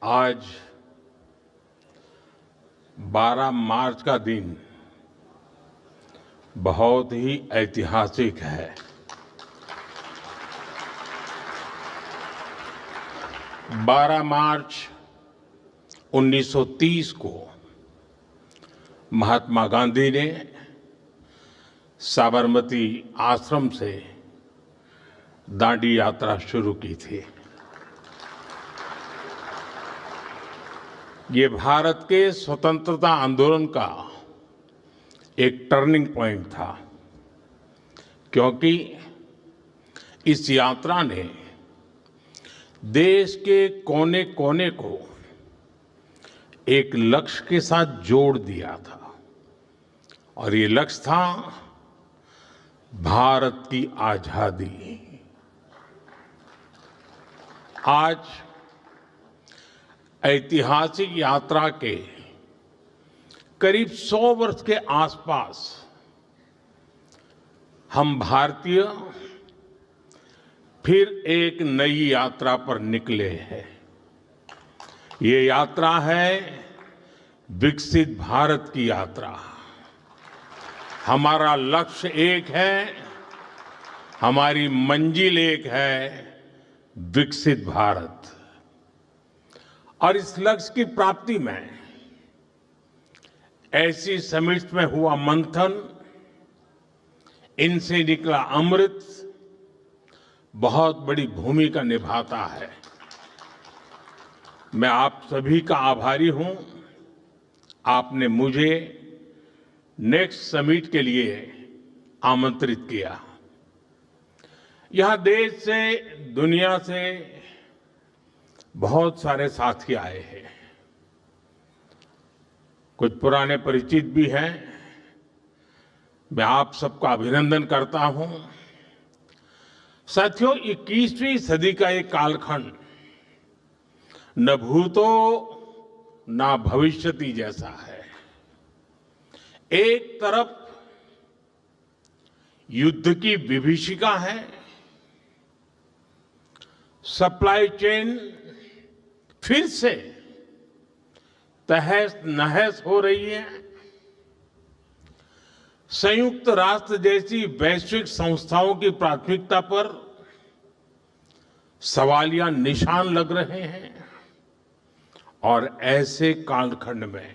आज 12 मार्च का दिन बहुत ही ऐतिहासिक है। 12 मार्च 1930 को महात्मा गांधी ने साबरमती आश्रम से दांडी यात्रा शुरू की थी। ये भारत के स्वतंत्रता आंदोलन का एक टर्निंग पॉइंट था, क्योंकि इस यात्रा ने देश के कोने कोने को एक लक्ष्य के साथ जोड़ दिया था, और ये लक्ष्य था भारत की आजादी। आज ऐतिहासिक यात्रा के करीब 100 वर्ष के आसपास हम भारतीय फिर एक नई यात्रा पर निकले हैं। ये यात्रा है विकसित भारत की यात्रा। हमारा लक्ष्य एक है, हमारी मंजिल एक है, विकसित भारत। और इस लक्ष्य की प्राप्ति में ऐसी समिट्स में हुआ मंथन, इनसे निकला अमृत बहुत बड़ी भूमिका निभाता है। मैं आप सभी का आभारी हूं। आपने मुझे नेक्स्ट समिट के लिए आमंत्रित किया। यहां देश से, दुनिया से बहुत सारे साथी आए हैं। कुछ पुराने परिचित भी हैं। मैं आप सबका अभिनंदन करता हूं। साथियों, 21वीं सदी का एक कालखंड न भूतो न भविष्यति जैसा है। एक तरफ युद्ध की विभीषिका है, सप्लाई चेन फिर से तहस नहस हो रही है। संयुक्त राष्ट्र जैसी वैश्विक संस्थाओं की प्राथमिकता पर सवालिया निशान लग रहे हैं, और ऐसे कालखंड में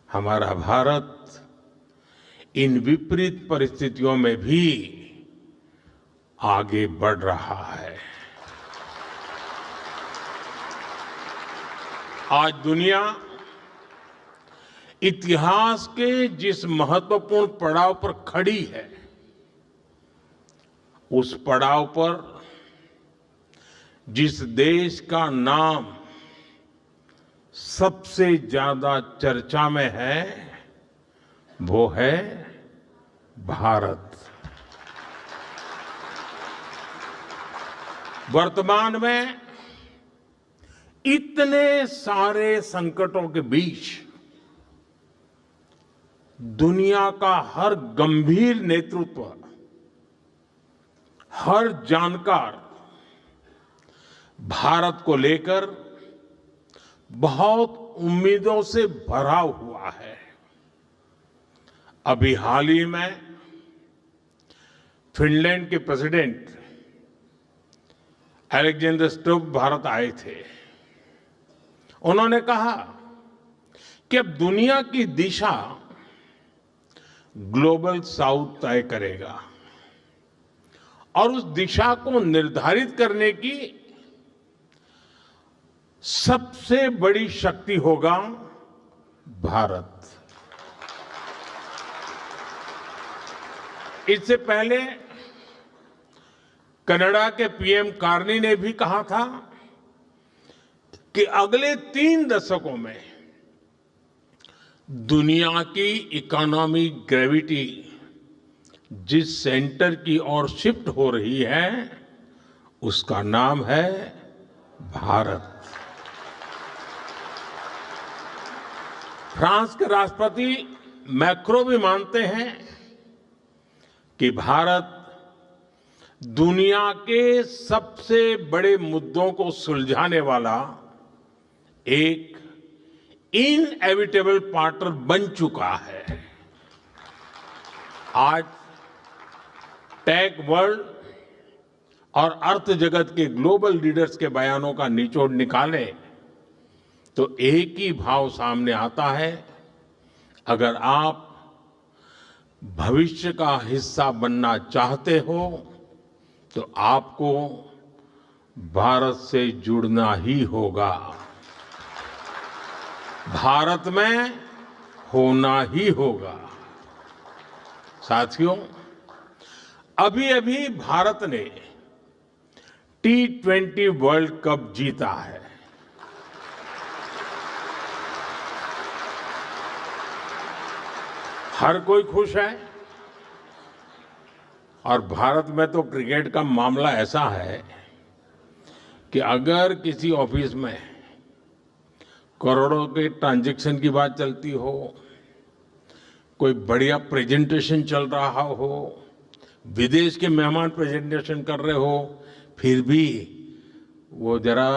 हमारा भारत इन विपरीत परिस्थितियों में भी आगे बढ़ रहा है। आज दुनिया इतिहास के जिस महत्वपूर्ण पड़ाव पर खड़ी है, उस पड़ाव पर जिस देश का नाम सबसे ज्यादा चर्चा में है, वो है भारत। वर्तमान में इतने सारे संकटों के बीच दुनिया का हर गंभीर नेतृत्व, हर जानकार भारत को लेकर बहुत उम्मीदों से भरा हुआ है। अभी हाल ही में फिनलैंड के प्रेसिडेंट अलेक्जेंडर स्टुब भारत आए थे। उन्होंने कहा कि अब दुनिया की दिशा ग्लोबल साउथ तय करेगा, और उस दिशा को निर्धारित करने की सबसे बड़ी शक्ति होगा भारत। इससे पहले कनाडा के पीएम कार्नी ने भी कहा था कि अगले 3 दशकों में दुनिया की इकोनॉमिक ग्रेविटी जिस सेंटर की ओर शिफ्ट हो रही है, उसका नाम है भारत। फ्रांस के राष्ट्रपति मैक्रो भी मानते हैं कि भारत दुनिया के सबसे बड़े मुद्दों को सुलझाने वाला एक इनएविटेबल पार्टनर बन चुका है। आज टेक वर्ल्ड और अर्थ जगत के ग्लोबल लीडर्स के बयानों का निचोड़ निकालें तो एक ही भाव सामने आता है, अगर आप भविष्य का हिस्सा बनना चाहते हो तो आपको भारत से जुड़ना ही होगा, भारत में होना ही होगा। साथियों, अभी अभी भारत ने T20 वर्ल्ड कप जीता है। हर कोई खुश है और भारत में तो क्रिकेट का मामला ऐसा है कि अगर किसी ऑफिस में करोड़ों के ट्रांजैक्शन की बात चलती हो, कोई बढ़िया प्रेजेंटेशन चल रहा हो, विदेश के मेहमान प्रेजेंटेशन कर रहे हो, फिर भी वो जरा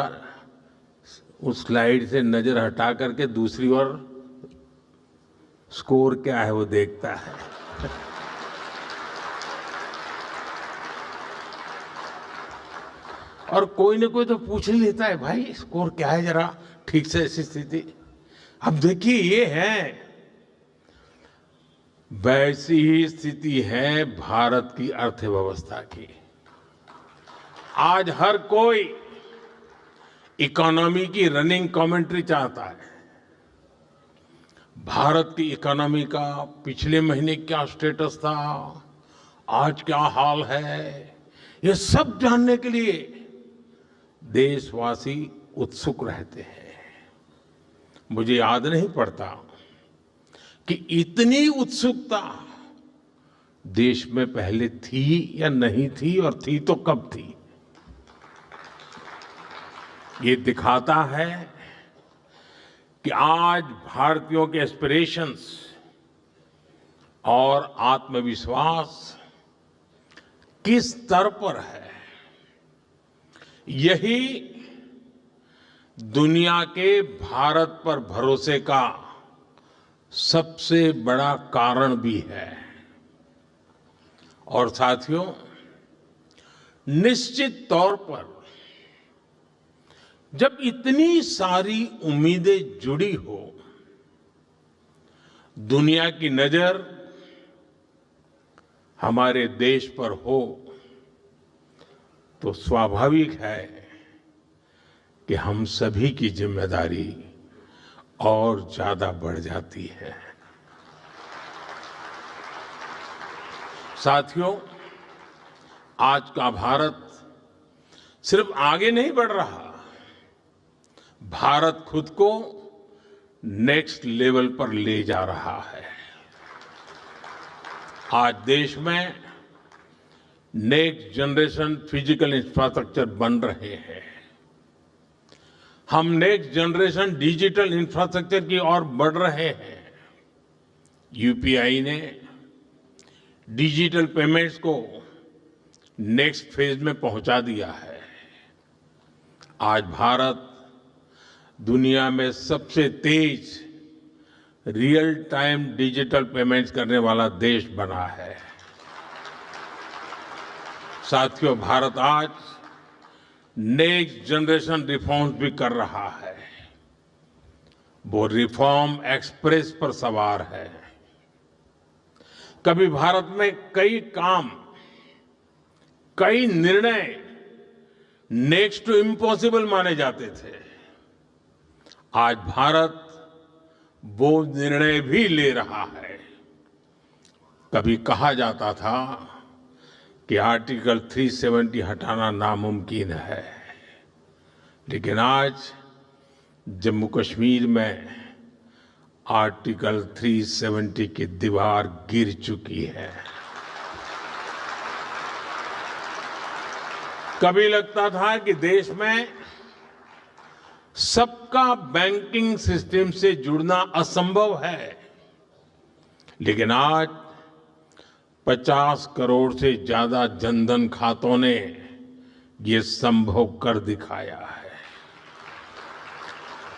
उस स्लाइड से नजर हटा करके दूसरी ओर स्कोर क्या है वो देखता है। और कोई ना कोई तो पूछ ही लेता है, भाई स्कोर क्या है, जरा ठीक से ऐसी स्थिति। अब देखिए, ये है, वैसी ही स्थिति है भारत की अर्थव्यवस्था की। आज हर कोई इकोनॉमी की रनिंग कमेंट्री चाहता है। भारत की इकोनॉमी का पिछले महीने क्या स्टेटस था, आज क्या हाल है, ये सब जानने के लिए देशवासी उत्सुक रहते हैं। मुझे याद नहीं पड़ता कि इतनी उत्सुकता देश में पहले थी या नहीं थी, और थी तो कब थी। ये दिखाता है कि आज भारतीयों के एस्पिरेशंस और आत्मविश्वास किस स्तर पर है। यही दुनिया के भारत पर भरोसे का सबसे बड़ा कारण भी है। और साथियों, निश्चित तौर पर जब इतनी सारी उम्मीदें जुड़ी हो, दुनिया की नजर हमारे देश पर हो, तो स्वाभाविक है कि हम सभी की जिम्मेदारी और ज्यादा बढ़ जाती है। साथियों, आज का भारत सिर्फ आगे नहीं बढ़ रहा, भारत खुद को नेक्स्ट लेवल पर ले जा रहा है। आज देश में नेक्स्ट जनरेशन फिजिकल इंफ्रास्ट्रक्चर बन रहे हैं। हम नेक्स्ट जनरेशन डिजिटल इंफ्रास्ट्रक्चर की ओर बढ़ रहे हैं। यूपीआई ने डिजिटल पेमेंट्स को नेक्स्ट फेज में पहुंचा दिया है। आज भारत दुनिया में सबसे तेज रियल टाइम डिजिटल पेमेंट्स करने वाला देश बना है। साथियों, भारत आज नेक्स्ट जनरेशन रिफॉर्म्स भी कर रहा है। वो रिफॉर्म एक्सप्रेस पर सवार है। कभी भारत में कई काम, कई निर्णय नेक्स्ट टू इम्पॉसिबल माने जाते थे। आज भारत वो निर्णय भी ले रहा है। कभी कहा जाता था कि आर्टिकल 370 हटाना नामुमकिन है, लेकिन आज जम्मू कश्मीर में आर्टिकल 370 की दीवार गिर चुकी है। कभी लगता था कि देश में सबका बैंकिंग सिस्टम से जुड़ना असंभव है, लेकिन आज 50 करोड़ से ज्यादा जनधन खातों ने ये संभव कर दिखाया है।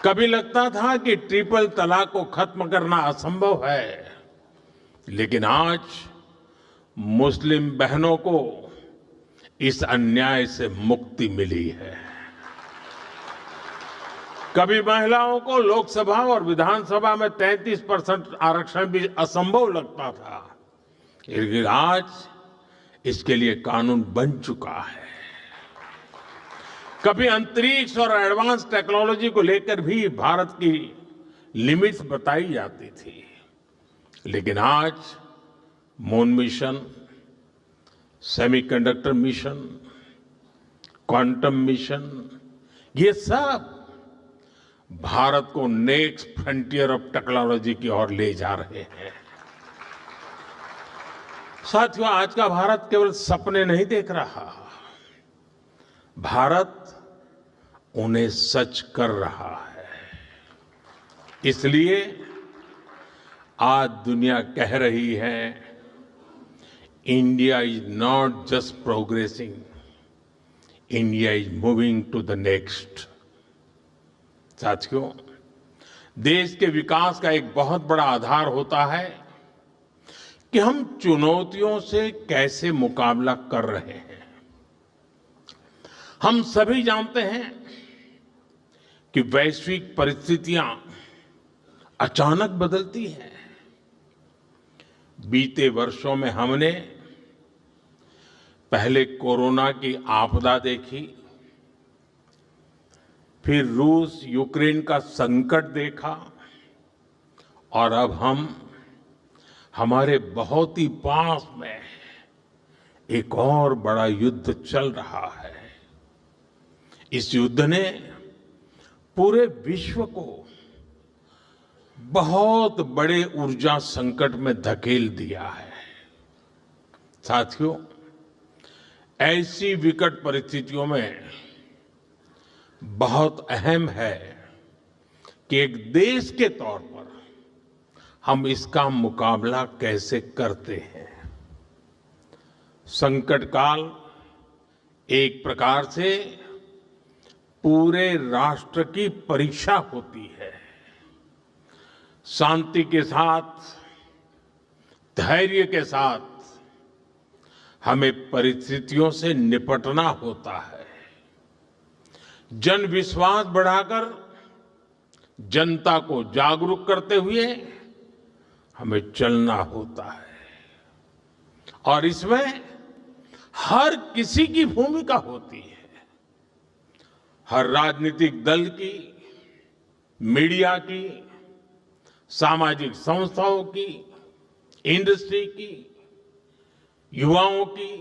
कभी लगता था कि ट्रिपल तलाक को खत्म करना असंभव है, लेकिन आज मुस्लिम बहनों को इस अन्याय से मुक्ति मिली है। कभी महिलाओं को लोकसभा और विधानसभा में 33% आरक्षण भी असंभव लगता था, लेकिन आज इसके लिए कानून बन चुका है। कभी अंतरिक्ष और एडवांस टेक्नोलॉजी को लेकर भी भारत की लिमिट्स बताई जाती थी, लेकिन आज moon mission, semiconductor mission, quantum mission, ये सब भारत को नेक्स्ट फ्रंटियर ऑफ टेक्नोलॉजी की ओर ले जा रहे हैं। साथियों, आज का भारत केवल सपने नहीं देख रहा, भारत उन्हें सच कर रहा है। इसलिए आज दुनिया कह रही है, India is not just progressing, India is moving to the next. साथियों, देश के विकास का एक बहुत बड़ा आधार होता है कि हम चुनौतियों से कैसे मुकाबला कर रहे हैं। हम सभी जानते हैं कि वैश्विक परिस्थितियां अचानक बदलती हैं। बीते वर्षों में हमने पहले कोरोना की आपदा देखी, फिर रूस यूक्रेन का संकट देखा, और अब हम हमारे बहुत ही पास में एक और बड़ा युद्ध चल रहा है। इस युद्ध ने पूरे विश्व को बहुत बड़े ऊर्जा संकट में धकेल दिया है। साथियों, ऐसी विकट परिस्थितियों में बहुत अहम है कि एक देश के तौर पर हम इसका मुकाबला कैसे करते हैं। संकट काल एक प्रकार से पूरे राष्ट्र की परीक्षा होती है। शांति के साथ, धैर्य के साथ हमें परिस्थितियों से निपटना होता है। जन विश्वास बढ़ाकर जनता को जागरूक करते हुए हमें चलना होता है, और इसमें हर किसी की भूमिका होती है। हर राजनीतिक दल की, मीडिया की, सामाजिक संस्थाओं की, इंडस्ट्री की, युवाओं की,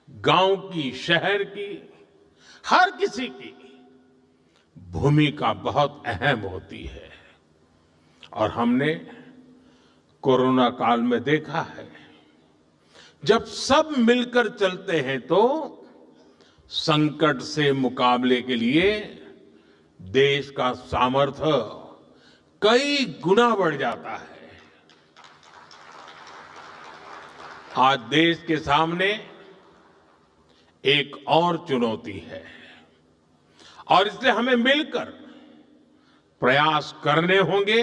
गांव की, शहर की, हर किसी की भूमिका बहुत अहम होती है। और हमने कोरोना काल में देखा है, जब सब मिलकर चलते हैं तो संकट से मुकाबले के लिए देश का सामर्थ्य कई गुना बढ़ जाता है। आज देश के सामने एक और चुनौती है, और इसलिए हमें मिलकर प्रयास करने होंगे,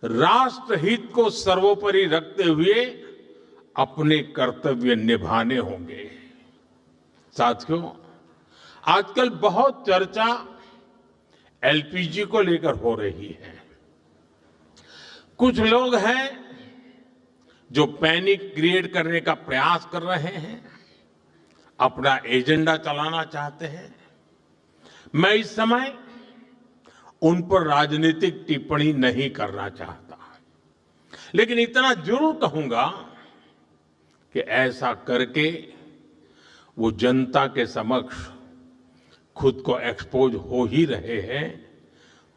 राष्ट्रहित को सर्वोपरि रखते हुए अपने कर्तव्य निभाने होंगे। साथियों, आजकल बहुत चर्चा एलपीजी को लेकर हो रही है। कुछ लोग हैं जो पैनिक क्रिएट करने का प्रयास कर रहे हैं, अपना एजेंडा चलाना चाहते हैं। मैं इस समय उन पर राजनीतिक टिप्पणी नहीं करना चाहता, लेकिन इतना जरूर कहूंगा कि ऐसा करके वो जनता के समक्ष खुद को एक्सपोज हो ही रहे हैं,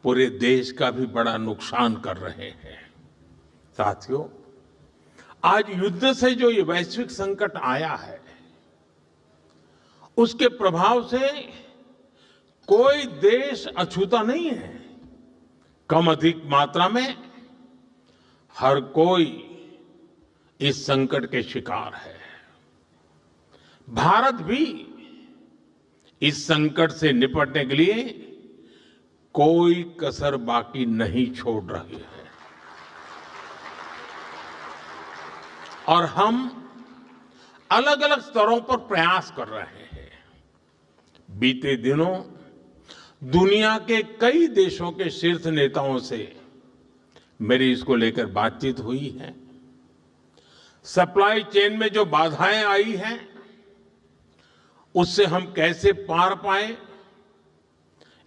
पूरे देश का भी बड़ा नुकसान कर रहे हैं। साथियों, आज युद्ध से जो ये वैश्विक संकट आया है, उसके प्रभाव से कोई देश अछूता नहीं है। कम अधिक मात्रा में हर कोई इस संकट के शिकार है। भारत भी इस संकट से निपटने के लिए कोई कसर बाकी नहीं छोड़ रही है और हम अलग अलग स्तरों पर प्रयास कर रहे हैं। बीते दिनों दुनिया के कई देशों के शीर्ष नेताओं से मेरी इसको लेकर बातचीत हुई है। सप्लाई चेन में जो बाधाएं आई हैं उससे हम कैसे पार पाए,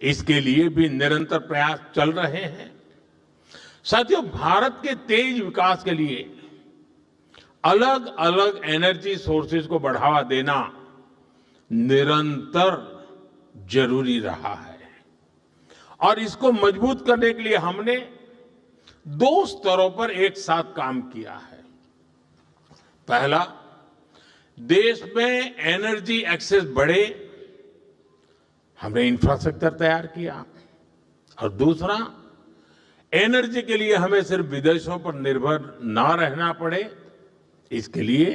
इसके लिए भी निरंतर प्रयास चल रहे हैं। साथियों, भारत के तेज विकास के लिए अलग अलग एनर्जी सोर्सेज को बढ़ावा देना निरंतर जरूरी रहा है और इसको मजबूत करने के लिए हमने 2 स्तरों पर एक साथ काम किया है। पहला, देश में एनर्जी एक्सेस बढ़े, हमने इंफ्रास्ट्रक्चर तैयार किया और दूसरा, एनर्जी के लिए हमें सिर्फ विदेशों पर निर्भर ना रहना पड़े, इसके लिए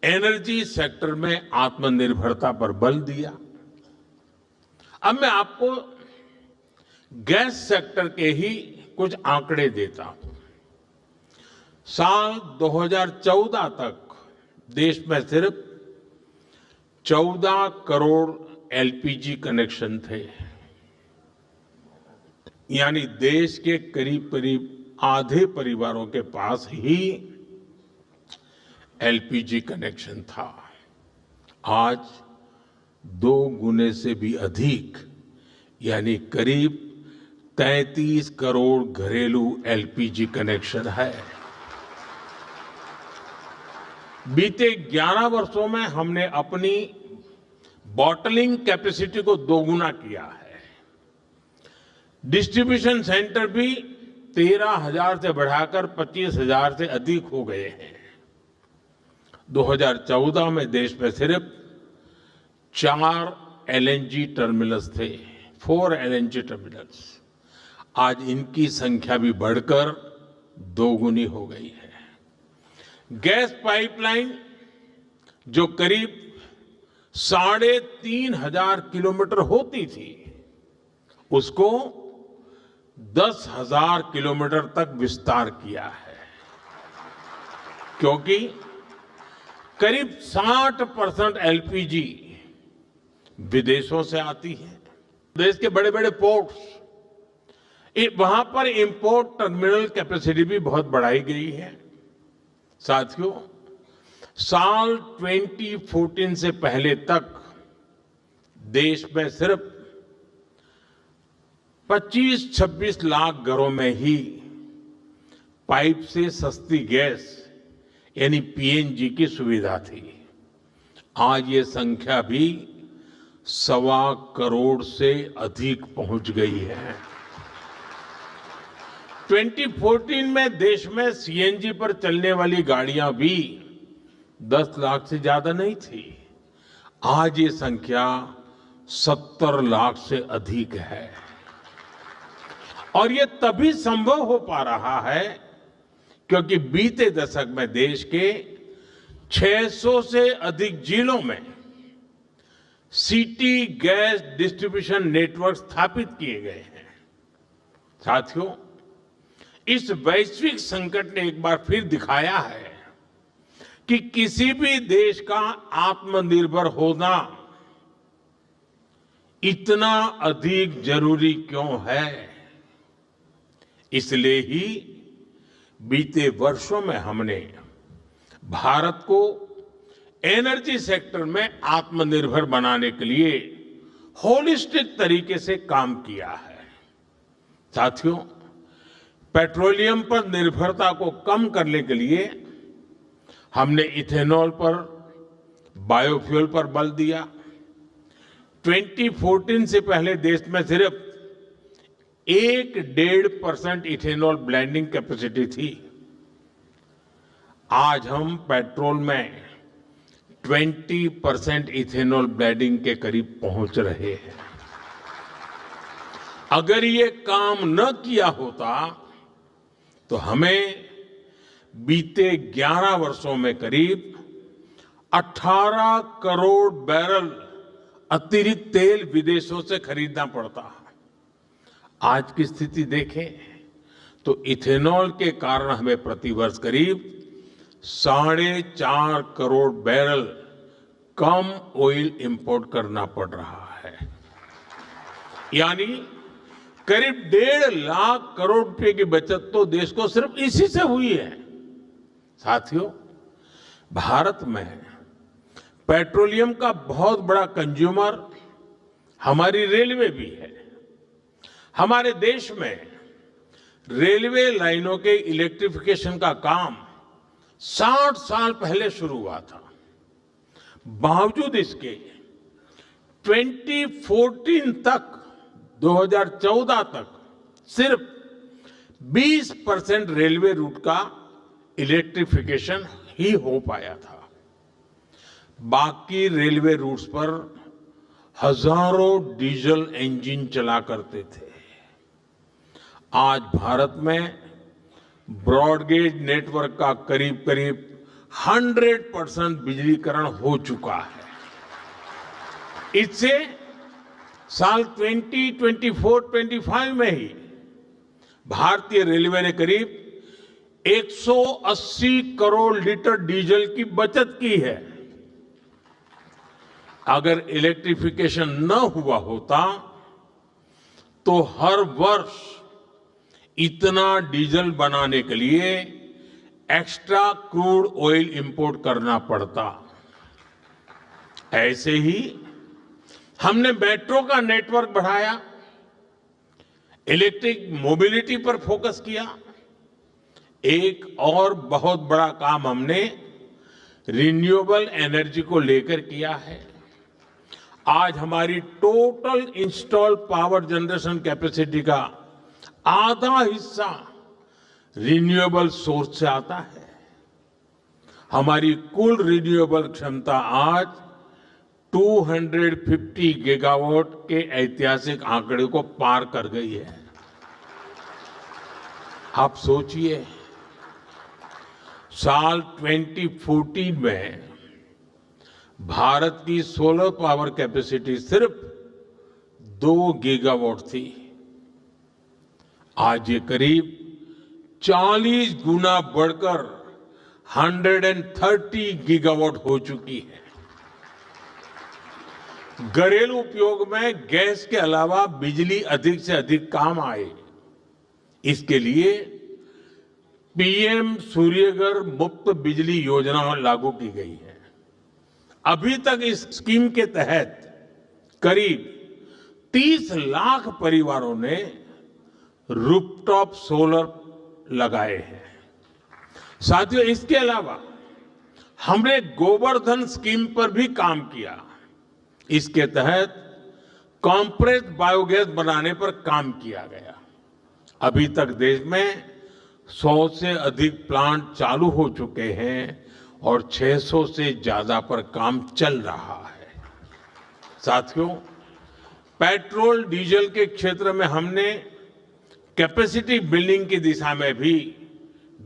एनर्जी सेक्टर में आत्मनिर्भरता पर बल दिया। अब मैं आपको गैस सेक्टर के ही कुछ आंकड़े देता हूं। साल 2014 तक देश में सिर्फ 14 करोड़ एलपीजी कनेक्शन थे, यानी देश के करीब करीब आधे परिवारों के पास ही एलपीजी कनेक्शन था। आज 2 गुने से भी अधिक, यानी करीब 33 करोड़ घरेलू एलपीजी कनेक्शन है। बीते 11 वर्षों में हमने अपनी बॉटलिंग कैपेसिटी को 2 गुना किया है। डिस्ट्रीब्यूशन सेंटर भी 13,000 से बढ़ाकर 25,000 से अधिक हो गए हैं। 2014 में देश में सिर्फ 4 एलएनजी टर्मिनल्स थे, 4 एलएनजी टर्मिनल्स। आज इनकी संख्या भी बढ़कर 2 गुनी हो गई है। गैस पाइपलाइन जो करीब 3,500 किलोमीटर होती थी, उसको 10,000 किलोमीटर तक विस्तार किया है, क्योंकि करीब 60% एलपीजी विदेशों से आती है। देश के बड़े बड़े पोर्ट्स, वहां पर इंपोर्ट टर्मिनल कैपेसिटी भी बहुत बढ़ाई गई है। साथियों, साल 2014 से पहले तक देश में सिर्फ 25-26 लाख घरों में ही पाइप से सस्ती गैस यानी पीएनजी की सुविधा थी। आज ये संख्या भी 1.25 करोड़ से अधिक पहुंच गई है। 2014 में देश में सीएनजी पर चलने वाली गाड़ियां भी 10 लाख से ज्यादा नहीं थी। आज ये संख्या 70 लाख से अधिक है और ये तभी संभव हो पा रहा है क्योंकि बीते दशक में देश के 600 से अधिक जिलों में सिटी गैस डिस्ट्रीब्यूशन नेटवर्क स्थापित किए गए हैं। साथियों, इस वैश्विक संकट ने एक बार फिर दिखाया है कि किसी भी देश का आत्मनिर्भर होना इतना अधिक जरूरी क्यों है। इसलिए ही बीते वर्षों में हमने भारत को एनर्जी सेक्टर में आत्मनिर्भर बनाने के लिए होलिस्टिक तरीके से काम किया है। साथियों, पेट्रोलियम पर निर्भरता को कम करने के लिए हमने इथेनॉल पर, बायोफ्यूल पर बल दिया। 2014 से पहले देश में सिर्फ 1-1.5% इथेनॉल ब्लेंडिंग कैपेसिटी थी। आज हम पेट्रोल में 20% इथेनॉल ब्लेंडिंग के करीब पहुंच रहे हैं। अगर ये काम न किया होता तो हमें बीते 11 वर्षों में करीब 18 करोड़ बैरल अतिरिक्त तेल विदेशों से खरीदना पड़ता। आज की स्थिति देखें तो इथेनॉल के कारण हमें प्रतिवर्ष करीब 4.5 करोड़ बैरल कम ऑयल इंपोर्ट करना पड़ रहा है। यानी करीब 1.5 लाख करोड़ रुपए की बचत तो देश को सिर्फ इसी से हुई है। साथियों, भारत में पेट्रोलियम का बहुत बड़ा कंज्यूमर हमारी रेलवे भी है। हमारे देश में रेलवे लाइनों के इलेक्ट्रिफिकेशन का काम 60 साल पहले शुरू हुआ था। बावजूद इसके 2014 तक 2014 तक सिर्फ 20% रेलवे रूट का इलेक्ट्रिफिकेशन ही हो पाया था। बाकी रेलवे रूट्स पर हजारों डीजल इंजन चला करते थे। आज भारत में ब्रॉडगेज नेटवर्क का करीब करीब 100% बिजलीकरण हो चुका है। इससे साल 2024-25 में ही भारतीय रेलवे ने करीब 180 करोड़ लीटर डीजल की बचत की है। अगर इलेक्ट्रिफिकेशन न हुआ होता तो हर वर्ष इतना डीजल बनाने के लिए एक्स्ट्रा क्रूड ऑयल इंपोर्ट करना पड़ता। ऐसे ही हमने मेट्रो का नेटवर्क बढ़ाया, इलेक्ट्रिक मोबिलिटी पर फोकस किया। एक और बहुत बड़ा काम हमने रिन्यूएबल एनर्जी को लेकर किया है। आज हमारी total install power generation capacity का आधा हिस्सा रिन्यूएबल सोर्स से आता है। हमारी कुल रिन्यूएबल क्षमता आज 250 गीगावाट के ऐतिहासिक आंकड़े को पार कर गई है। आप सोचिए, साल 2014 में भारत की सोलर पावर कैपेसिटी सिर्फ 2 गीगावाट थी। आज ये करीब 40 गुना बढ़कर 130 गीगावाट हो चुकी है। घरेलू उपयोग में गैस के अलावा बिजली अधिक से अधिक काम आए, इसके लिए पीएम सूर्यघर मुफ्त बिजली योजना लागू की गई है। अभी तक इस स्कीम के तहत करीब 30 लाख परिवारों ने रूफटॉप सोलर लगाए हैं। साथियों, इसके अलावा हमने गोवर्धन स्कीम पर भी काम किया। इसके तहत कॉम्प्रेस्ड बायोगैस बनाने पर काम किया गया। अभी तक देश में 100 से अधिक प्लांट चालू हो चुके हैं और 600 से ज्यादा पर काम चल रहा है। साथियों, पेट्रोल डीजल के क्षेत्र में हमने कैपेसिटी बिल्डिंग की दिशा में भी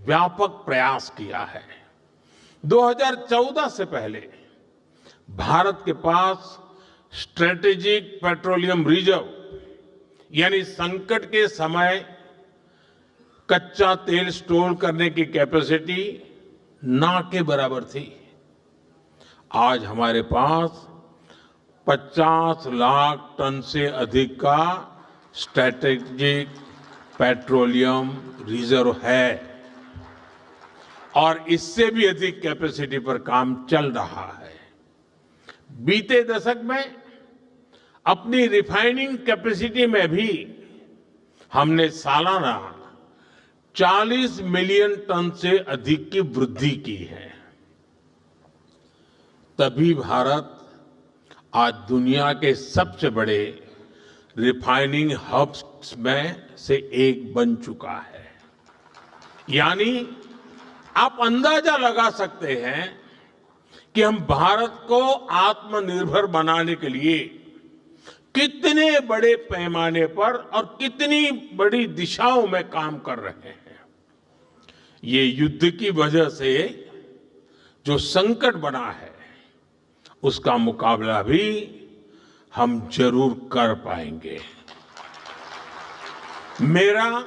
व्यापक प्रयास किया है। 2014 से पहले भारत के पास स्ट्रेटेजिक पेट्रोलियम रिजर्व यानी संकट के समय कच्चा तेल स्टोर करने की कैपेसिटी ना के बराबर थी। आज हमारे पास 50 लाख टन से अधिक का स्ट्रेटेजिक पेट्रोलियम रिजर्व है और इससे भी अधिक कैपेसिटी पर काम चल रहा है। बीते दशक में अपनी रिफाइनिंग कैपेसिटी में भी हमने सालाना 40 मिलियन टन से अधिक की वृद्धि की है। तभी भारत आज दुनिया के सबसे बड़े रिफाइनिंग हब्स में से एक बन चुका है। यानी आप अंदाजा लगा सकते हैं कि हम भारत को आत्मनिर्भर बनाने के लिए कितने बड़े पैमाने पर और कितनी बड़ी दिशाओं में काम कर रहे हैं। ये युद्ध की वजह से जो संकट बना है, उसका मुकाबला भी हम जरूर कर पाएंगे। मेरा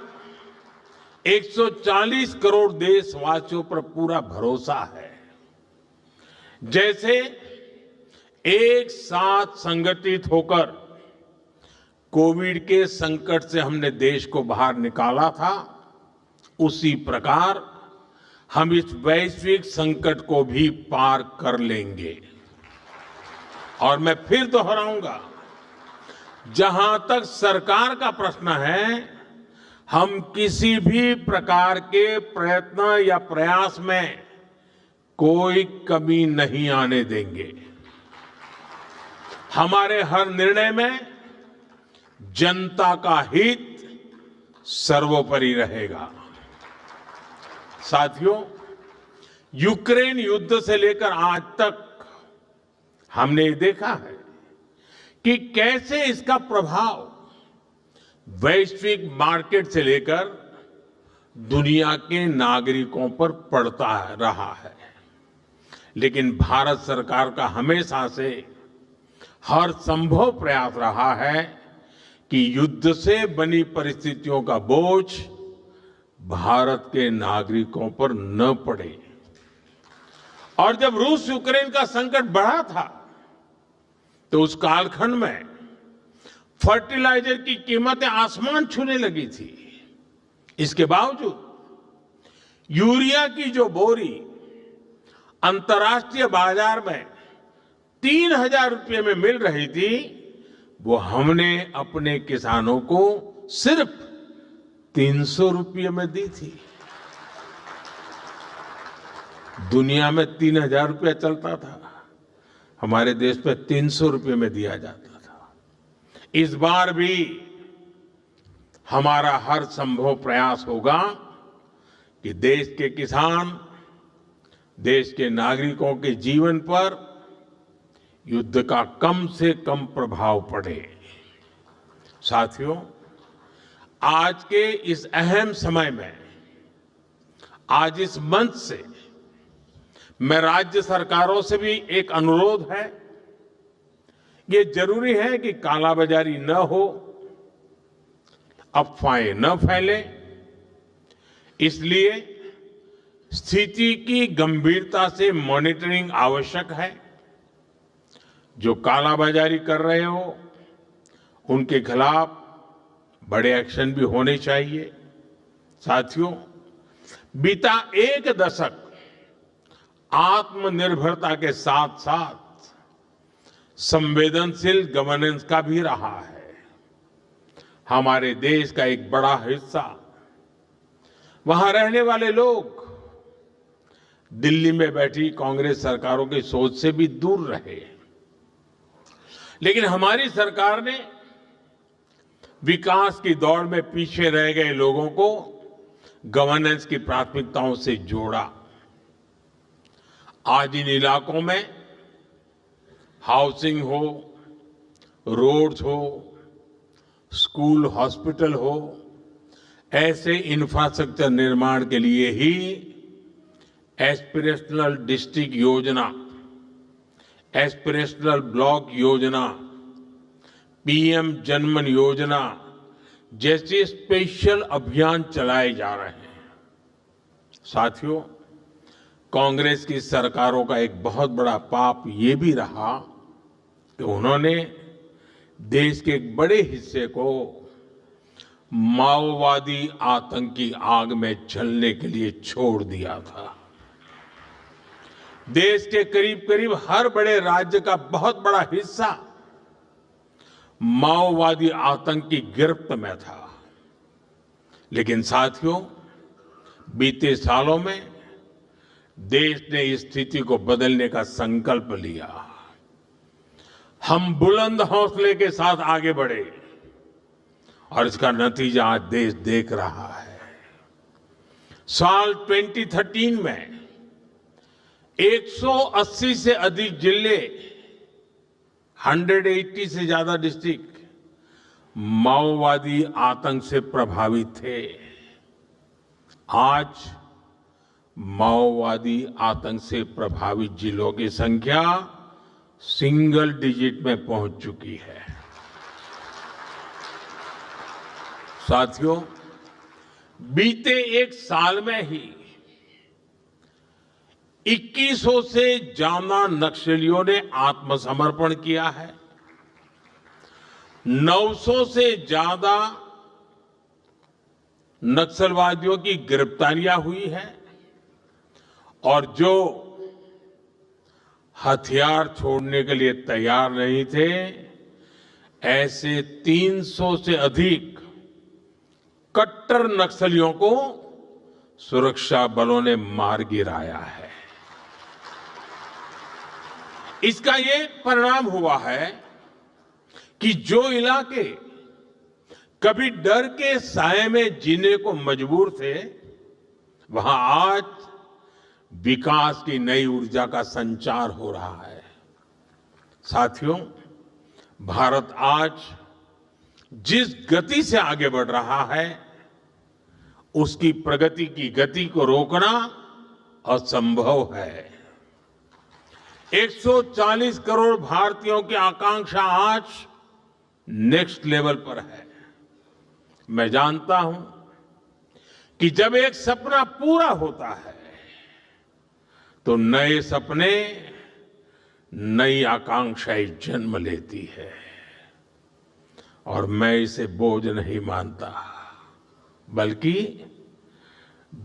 140 करोड़ देशवासियों पर पूरा भरोसा है। जैसे एक साथ संगठित होकर कोविड के संकट से हमने देश को बाहर निकाला था, उसी प्रकार हम इस वैश्विक संकट को भी पार कर लेंगे। और मैं फिर दोहराऊंगा, जहां तक सरकार का प्रश्न है, हम किसी भी प्रकार के प्रयत्न या प्रयास में कोई कमी नहीं आने देंगे। हमारे हर निर्णय में जनता का हित सर्वोपरि रहेगा। साथियों, यूक्रेन युद्ध से लेकर आज तक हमने देखा है कि कैसे इसका प्रभाव वैश्विक मार्केट से लेकर दुनिया के नागरिकों पर पड़ता रहा है। लेकिन भारत सरकार का हमेशा से हर संभव प्रयास रहा है कि युद्ध से बनी परिस्थितियों का बोझ भारत के नागरिकों पर न पड़े। और जब रूस यूक्रेन का संकट बढ़ा था, तो उस कालखंड में फर्टिलाइजर की कीमतें आसमान छूने लगी थी। इसके बावजूद यूरिया की जो बोरी अंतर्राष्ट्रीय बाजार में 3,000 रुपये में मिल रही थी, वो हमने अपने किसानों को सिर्फ 300 रुपये में दी थी। दुनिया में 3,000 रुपया चलता था, हमारे देश में 300 रुपये में दिया जाता था। इस बार भी हमारा हर संभव प्रयास होगा कि देश के किसान, देश के नागरिकों के जीवन पर युद्ध का कम से कम प्रभाव पड़े। साथियों, आज के इस अहम समय में, आज इस मंच से मैं राज्य सरकारों से भी एक अनुरोध है। ये जरूरी है कि कालाबाजारी न हो, अफवाहें न फैले, इसलिए स्थिति की गंभीरता से मॉनिटरिंग आवश्यक है। जो कालाबाजारी कर रहे हो, उनके खिलाफ बड़े एक्शन भी होने चाहिए। साथियों, बीता एक दशक आत्मनिर्भरता के साथ साथ संवेदनशील गवर्नेंस का भी रहा है। हमारे देश का एक बड़ा हिस्सा, वहां रहने वाले लोग दिल्ली में बैठी कांग्रेस सरकारों की सोच से भी दूर रहे। लेकिन हमारी सरकार ने विकास की दौड़ में पीछे रह गए लोगों को गवर्नेंस की प्राथमिकताओं से जोड़ा। आज इन इलाकों में हाउसिंग हो, रोड्स हो, स्कूल, हॉस्पिटल हो, ऐसे इंफ्रास्ट्रक्चर निर्माण के लिए ही एस्पिरेशनल डिस्ट्रिक्ट योजना, एस्पिरेशनल ब्लॉक योजना, पीएम जनमन योजना जैसे स्पेशल अभियान चलाए जा रहे हैं। साथियों, कांग्रेस की सरकारों का एक बहुत बड़ा पाप ये भी रहा कि उन्होंने देश के एक बड़े हिस्से को माओवादी आतंकी आग में जलने के लिए छोड़ दिया था। देश के करीब करीब हर बड़े राज्य का बहुत बड़ा हिस्सा माओवादी आतंक की गिरफ्त में था। लेकिन साथियों, बीते सालों में देश ने इस स्थिति को बदलने का संकल्प लिया। हम बुलंद हौसले के साथ आगे बढ़े और इसका नतीजा आज देश देख रहा है। साल 2013 में 180 से अधिक जिले, 180 से ज्यादा डिस्ट्रिक्ट माओवादी आतंक से प्रभावित थे। आज माओवादी आतंक से प्रभावित जिलों की संख्या सिंगल डिजिट में पहुंच चुकी है। साथियों, बीते एक साल में ही 2100 से ज्यादा नक्सलियों ने आत्मसमर्पण किया है। 900 से ज्यादा नक्सलवादियों की गिरफ्तारियां हुई हैं और जो हथियार छोड़ने के लिए तैयार नहीं थे, ऐसे 300 से अधिक कट्टर नक्सलियों को सुरक्षा बलों ने मार गिराया है। इसका ये परिणाम हुआ है कि जो इलाके कभी डर के साए में जीने को मजबूर थे, वहां आज विकास की नई ऊर्जा का संचार हो रहा है। साथियों, भारत आज जिस गति से आगे बढ़ रहा है, उसकी प्रगति की गति को रोकना असंभव है। 140 करोड़ भारतीयों की आकांक्षा आज नेक्स्ट लेवल पर है। मैं जानता हूं कि जब एक सपना पूरा होता है तो नए सपने, नई आकांक्षाएं जन्म लेती है और मैं इसे बोझ नहीं मानता, बल्कि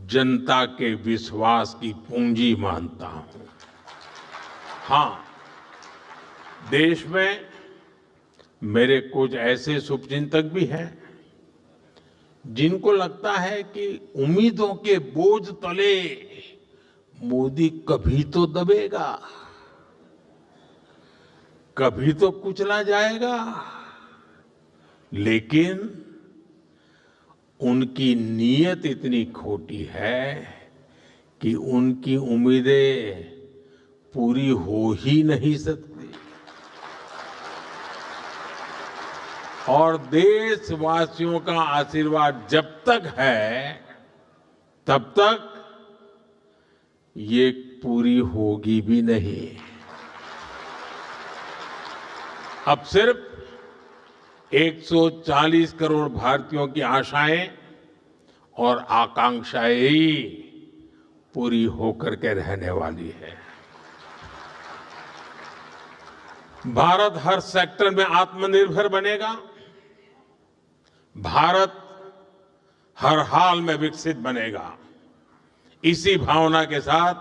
जनता के विश्वास की पूंजी मानता हूं। हां, देश में मेरे कुछ ऐसे शुभचिंतक भी हैं जिनको लगता है कि उम्मीदों के बोझ तले मोदी कभी तो दबेगा, कभी तो कुचला जाएगा, लेकिन उनकी नीयत इतनी खोटी है कि उनकी उम्मीदें पूरी हो ही नहीं सकती। और देशवासियों का आशीर्वाद जब तक है, तब तक ये पूरी होगी भी नहीं। अब सिर्फ 140 करोड़ भारतीयों की आशाएं और आकांक्षाएं ही पूरी होकर के रहने वाली है। भारत हर सेक्टर में आत्मनिर्भर बनेगा। भारत हर हाल में विकसित बनेगा। इसी भावना के साथ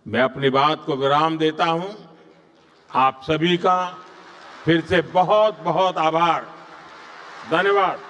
मैं अपनी बात को विराम देता हूं। आप सभी का फिर से बहुत बहुत आभार। धन्यवाद।